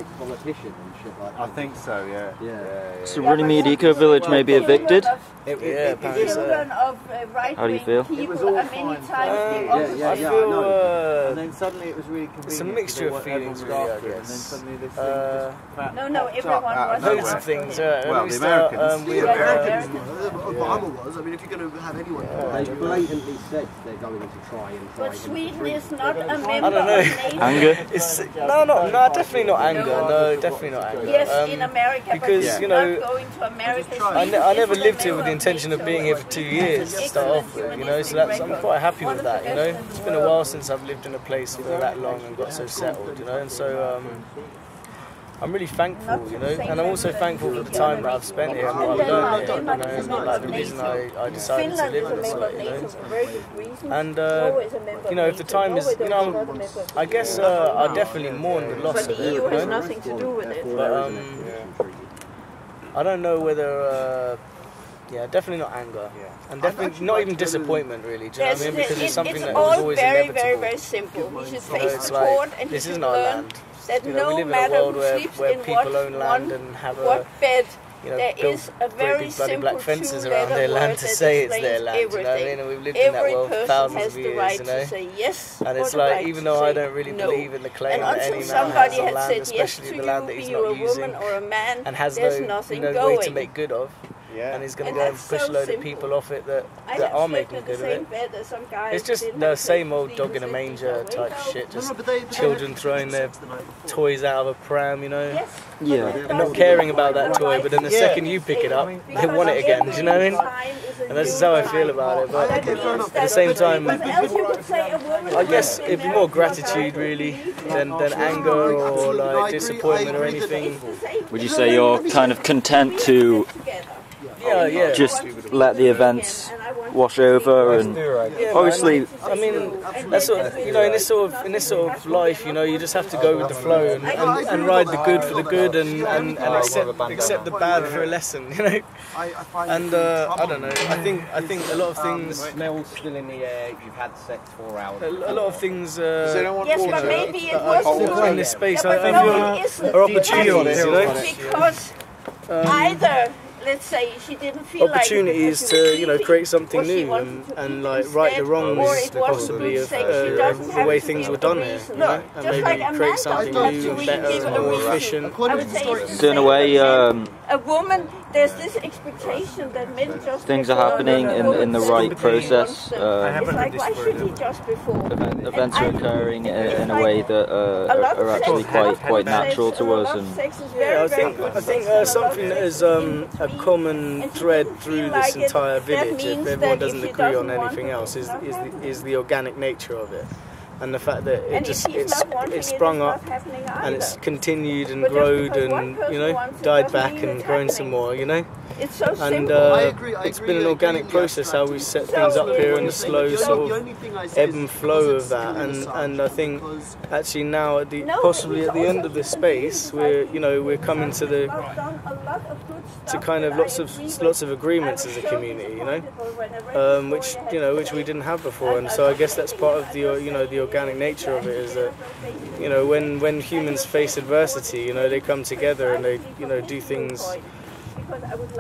like politician and shit like that. I think so, yeah. So Runnymede Eco Village may be evicted? Apparently so. How do you feel? It was all fine. I feel and then suddenly it was really convenient. it's a mixture of feelings, really, I and then guess. suddenly this thing just everyone was. Loads of things, Well, the Americans. we Obama was. I mean, if you're going to have anyone... They blatantly said they're going to try and But Sweden is not a member I don't know. of NATO. Anger? No, definitely not anger. No, definitely not anger. Yes, in America, because, but you know, not going to America. I never lived here with the intention of being here for 2 years to start off with, you know, so I'm quite happy with that, you know. It's been a while since I've lived in a place for that long and got so settled, you know, and so I'm really thankful, you know, and I'm also thankful for the time that I've spent here and what I've learned here, you know, and like the reason I decided to live in this way, you know. And, you know, if the time is, you know, I guess I definitely mourn the loss of it, EU you has know. nothing to do with it. But I don't know whether, definitely not anger, and definitely not even disappointment, really. Do you know what I mean? Because it's something that was always inevitable. It's all very simple. We should face the like, court and this we is should not learn land. that You know, we no live in a matter world who where sleeps in people own land and have what bed, you know, there built is a very great big bloody simple black fences around two-letter their land word to that say it's their explains land. You know what I mean? everything. And we've lived in that Every world for person thousands has of the years, right you know. to say yes, And or it's the like, right even to though I say don't really no. believe in the claim And that until any man somebody has on had land, said yes especially to the you, land that be he's you a not using, woman or a man, and has there's no nothing way going. to make good of. And he's going to And go and that's push so a load simple. of people off it that I are have making slept in good the of same it. bed as some guys It's just didn't the have same old sleep dog in a sleep manger away. type No. shit, just but they children throwing their toys out of a pram, you know, Yes, Yeah. and not caring about that toy, but then the second you pick it up, they want it again, do you know what I mean? And that's just how I feel about it, but at the same time, I guess it'd be more gratitude really than anger or like disappointment or anything. Would you say you're kind of content to Yeah. just let the events wash over? And obviously, I mean, that's sort of, you know, in this sort of life, you know, you just have to go with the flow and ride the good for the good and accept the bad for a lesson, you know. And I don't know. I think a lot of things. Smell's still in the air. You've had sex 4 hours. A lot of things. Yes, but maybe it wasn't in this space, Yeah, I but feel no, it isn't. are opportunities, you know. Because either, let's say, she didn't feel Opportunities like it to, you know, create something new and like right the wrongs possibly of the way things were done here, you know, and maybe create something new and better and more efficient. so in a way, a woman, there's this expectation that men just things are happening in the right process. It's like, why should he just before? Events are occurring in a way that are actually quite natural to us. And yeah, I think something that is a common thread through this entire village, if everyone doesn't agree on anything else, is the organic nature of it. And the fact that it's sprung up and it's continued and grown and, you know, died back and grown some more, you know. It's so and it's been an organic process how we set things up here and the slow sort of ebb and flow of that. And I think actually now possibly at the end of this space we're coming to kind of lots of agreements as a community, you know, which we didn't have before. And so I guess that's part of the organic nature of it, is that, you know, when humans face adversity, you know, they come together and they, you know, do things.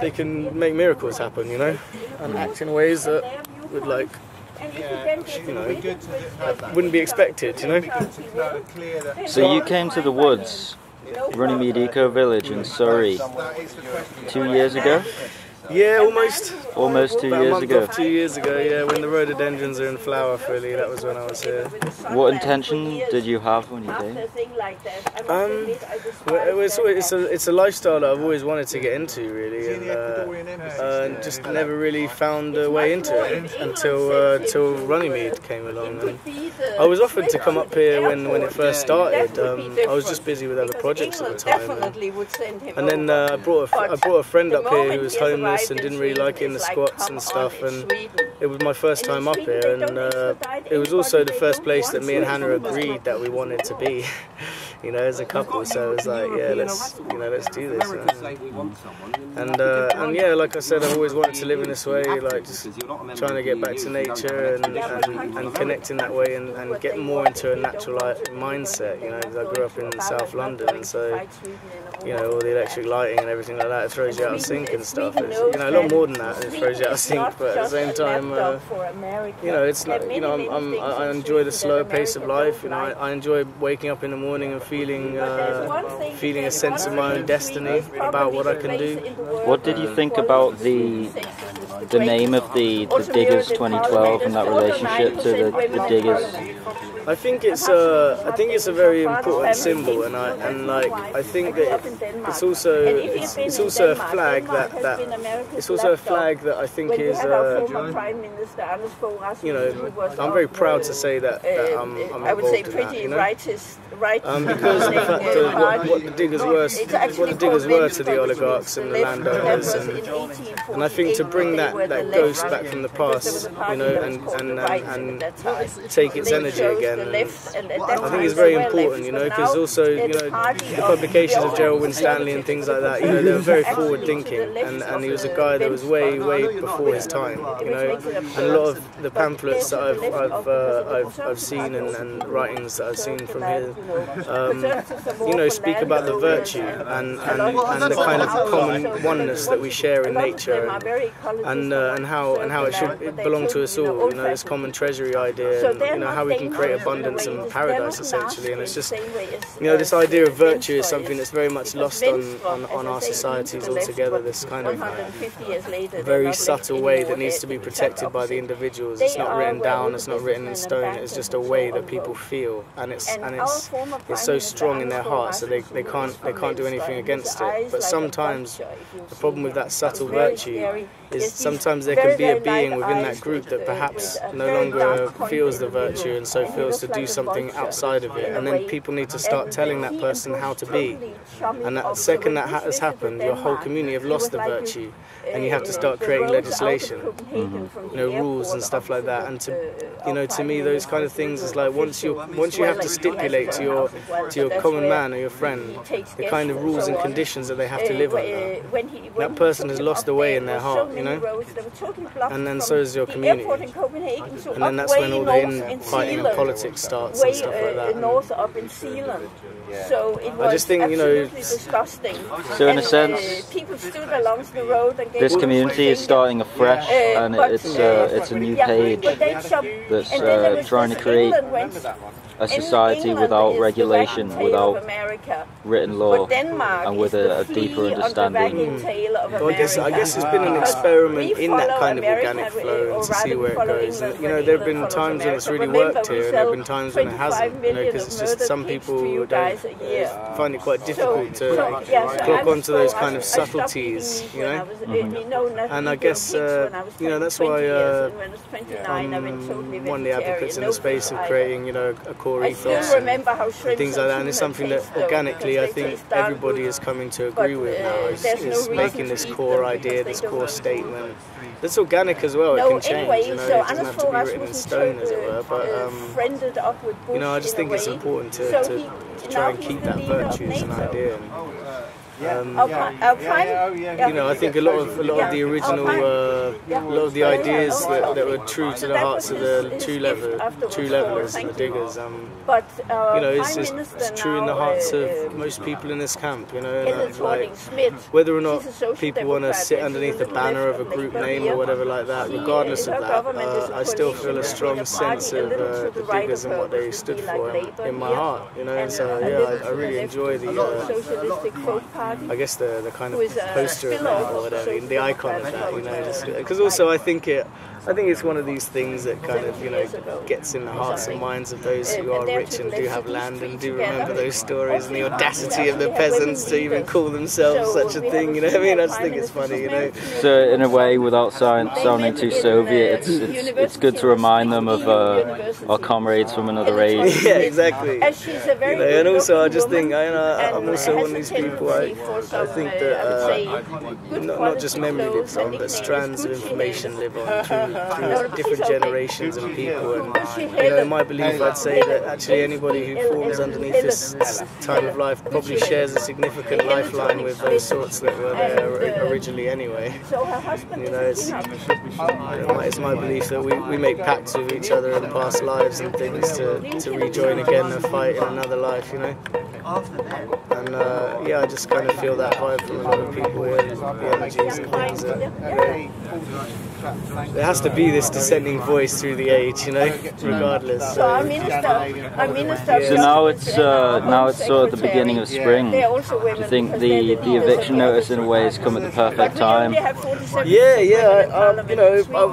They can make miracles happen, you know, and act in ways that would, like, you know, wouldn't be expected, you know. so you came to the woods, Runnymede Eco Village in Surrey, 2 years ago? Yeah, almost. Almost 2 years ago. 2 years ago, yeah, when the rhododendrons are in flower fully, that was when I was here. What intention did you have when you came? It's a lifestyle that I've always wanted to get into, really, and just never really found a way into it until Runnymede came along. And I was offered to come up here when it first started. I was just busy with other projects at the time, and then I brought a friend up here who was homeless and didn't really like it in the squats and stuff, and it was my first time up here, and it was also the first place that me and Hannah agreed that we wanted to be. you know, as a couple. So it's like, yeah, let's do this. And yeah, like I said, I've always wanted to live in this way, like just trying to get back to nature and connect in that way and get more into a natural mindset. You know, 'cause I grew up in South London, and so, you know, all the electric lighting and everything like that, it throws you out of sync and stuff. It's, you know, a lot more than that, it throws you out of sync, but at the same time, you know, it's not, you know, I enjoy the slower pace of life. You know, I enjoy waking up in the morning and feeling a sense of my own destiny about what I can do. What did you think about the name of the Diggers 2012 and that relationship to the Diggers? I think it's a very important symbol, and I think that it's also a flag that I think is you know, I'm very proud to say that I'm involved in that, you know? Because of the fact of what the diggers were to the oligarchs and the landowners, and I think to bring that ghost back from the past, you know, and take its energy again, I think it's very important, you know, because also, you know, the publications of Gerald Winstanley and things like that, you know, they were very forward thinking, and he was a guy that was way before his time, you know, and a lot of the pamphlets that I've seen and writings that I've seen from here, you know, speak about the virtue and the kind of common oneness that we share in nature, and how it belong to us all, you know, this common treasury idea, and, you know, how we can create abundance and paradise essentially. And it's just, you know, this idea of virtue is something that's very much lost on our societies altogether, this kind of very subtle way that needs to be protected by the individuals. It's not written down, it's not written in stone, it's just a way that people feel, and it's so strong in their hearts that they can't do anything against it. But sometimes the problem with that subtle virtue is sometimes there can be a being within that group that perhaps no longer feels the virtue and so feels to do something outside of it, and then people need to start telling that person how to be, and that second that has happened, your whole community have lost the virtue, and you have to start creating legislation, you know, rules and stuff like that. And to me, those kind of things is like once you have to stipulate to your common man or your friend the kind of rules and conditions that they have to live under, that person has lost the way in their heart, you know, and then so is your community, and then that's when all the infighting and politics starts and stuff like that. I just think, you know, so in a sense, people stood along the road and this community is starting afresh, and it's a new page that's trying to create a society without regulation, without written law, and with a deeper understanding. Well, I guess it's been an experiment in that kind of organic flow and to see where it goes. And, you know, there have been times when it's really worked here, and there have been times when it hasn't. You know, because it's just some people find it quite difficult to clock onto those kind of subtleties. You know, and I guess you know, that's why I'm one of the advocates in the space of creating, you know, a core ethos and things like that, and it's something that organically I think everybody is coming to agree with now, is making this core idea, this core statement. It's organic as well, it can change, you know, it doesn't have to be written in stone, as it were, but you know, I just think it's important to try and keep that virtue as an idea. You know, I think a lot of the original, a lot of the ideas that were true to the hearts of the true levelers and the diggers, you know, it's true in the hearts of most people in this camp, you know, and like, whether or not people want to sit underneath the banner of a group name or whatever like that, regardless of that, I still feel a strong sense of the diggers and what they stood for in my heart, you know, and so yeah, I really enjoy the I guess the kind of poster of that or whatever, the icon of that, you know, because also I think it's one of these things that kind of, you know, gets in the hearts and minds of those who are rich and do have land and do remember those stories and the audacity of the peasants to even call themselves such a thing, you know what I mean? I just think it's funny, you know. So in a way, without sounding too Soviet, it's good to remind them of our comrades from another age. Yeah, exactly. You know, and also I just think, I'm also one of these people, I think that not just memory lives on, but strands of information live on through different generations and people, and in my belief, I'd say that actually anybody who falls underneath this time of life probably shares a significant lifeline with those sorts that were there originally anyway. It's my belief that we make pacts with each other in past lives and things to rejoin again and fight in another life, And I just kind of feel that vibe from a lot of people here, the energies and things. There has to be this descending voice through the age, regardless. So our minister. So now it's sort of the beginning of spring. Do you think the eviction notice in a way has come at the perfect time? I've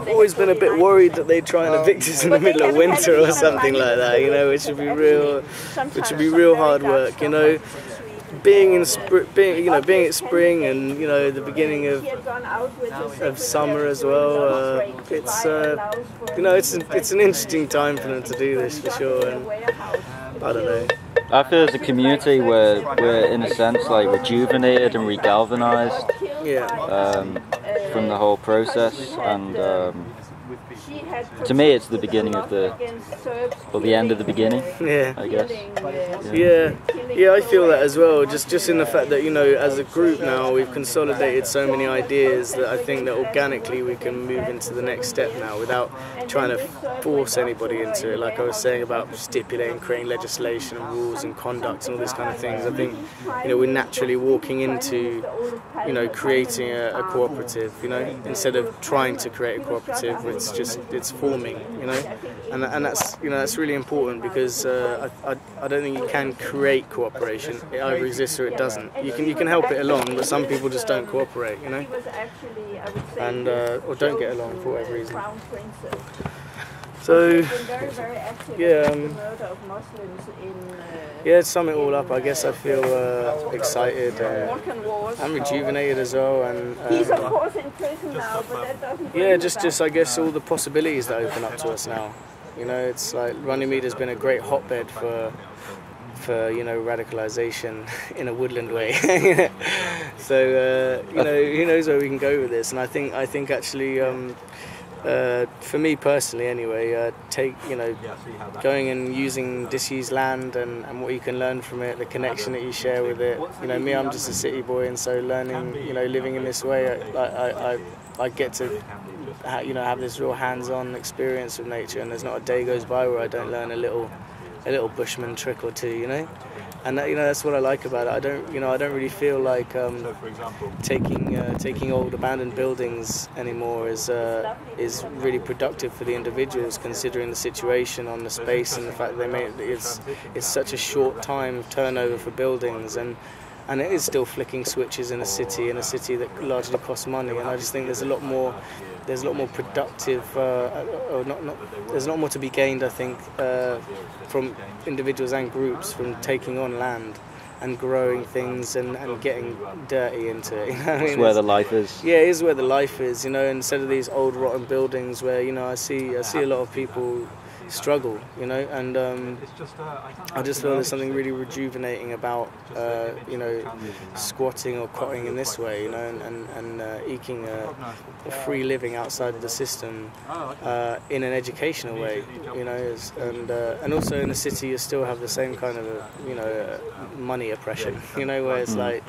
always been a bit worried that they'd try and evict us in the middle of winter or something like that, which would be real hard work, Being in being at spring and the beginning of summer as well, it's an interesting time for them to do this for sure, and I don't know. I feel as a community we're in a sense like rejuvenated and regalvanized from the whole process, and to me it's the beginning of the end of the beginning. I guess. Yeah, I feel that as well. Just in the fact that as a group now we've consolidated so many ideas that I think that organically we can move into the next step now without trying to force anybody into it. Like I was saying about stipulating, creating legislation and rules and conduct and all these kind of things. I think we're naturally walking into creating a cooperative. Instead of trying to create a cooperative, it's forming. And that's really important because I don't think you can create cooperation. It either exists or it doesn't. You can help it along, but some people just don't cooperate, and or don't get along for whatever reason. So to sum it all up, I guess I feel excited and rejuvenated as well, and he's of course in prison now, but that doesn't. Just I guess all the possibilities that open up to us now. It's like Runnymede has been a great hotbed for radicalization in a woodland way. So who knows where we can go with this? And I think actually for me personally anyway, going and using disused land and what you can learn from it, the connection that you share with it. Me, I'm just a city boy, and so learning, living in this way, I get to have this real hands-on experience with nature, and there's not a day goes by where I don't learn a little bushman trick or two, and that's what I like about it. I don't really feel like taking old abandoned buildings anymore is really productive for the individuals, considering the situation on the space and the fact that it's such a short time of turnover for buildings, and it is still flicking switches in a city that largely costs money. And I just think there's a lot more productive, there's a lot more to be gained, I think, from individuals and groups from taking on land and growing things and getting dirty into it. It's where the life is. Yeah, it is where the life is. Instead of these old rotten buildings where I see a lot of people struggle, and I just feel there's something really rejuvenating about squatting or cotting in this way, and eking a free living outside of the system in an educational way, and also in the city you still have the same kind of money oppression, where it's like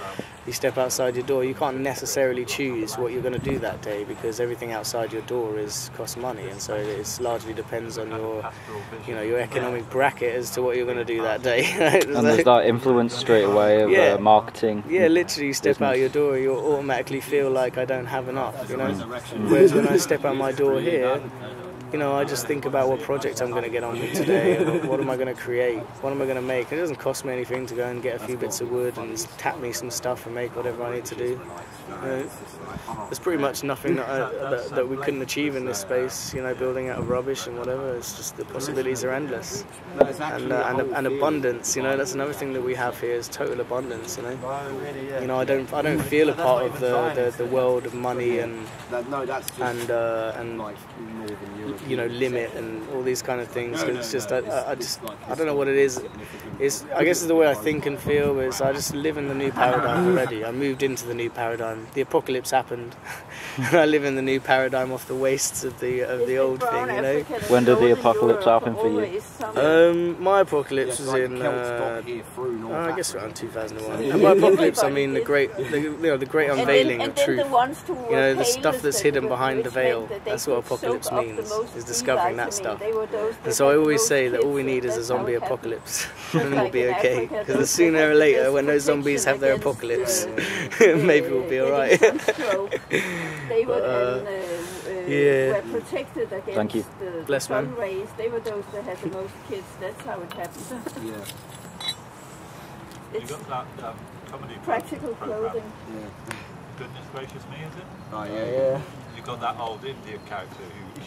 you step outside your door, you can't necessarily choose what you're going to do that day because everything outside your door costs money, and so it largely depends on your economic bracket as to what you're going to do that day. And there's that influence straight away of marketing. Yeah, literally you step out your door, you automatically feel like I don't have enough, Whereas when I step out my door here, I just think about what project I'm going to get on with today, and what am I going to create, what am I going to make. And it doesn't cost me anything to go and get a few bits of wood and tap me some stuff and make whatever I need to do. There's pretty much nothing that we couldn't achieve in this space, building out of rubbish and whatever. It's just the possibilities are endless, and abundance. That's another thing that we have here is total abundance. I don't feel a part of the world of money and you know, limit and all these kind of things. It's just I don't know what it is. I guess it's the way I think and feel. But I just live in the new paradigm already. I moved into the new paradigm. The apocalypse happened. I live in the new paradigm off the wastes of the old thing. You know. When did the apocalypse happen for you? My apocalypse was in I guess around 2001. And by apocalypse I mean the great unveiling of truth. You know, the stuff that's hidden behind the veil. That's what apocalypse means, is discovering that stuff. And so I always say that all we need is a zombie apocalypse, and we'll be okay. Because sooner or later, when those zombies have their apocalypse, maybe we'll be alright. Were protected against Thank you. the sun rays. They were those that had the most kids. That's how it happened. You got that comedy practical clothing. Goodness gracious me, is it? Oh yeah. You got that old Indian character who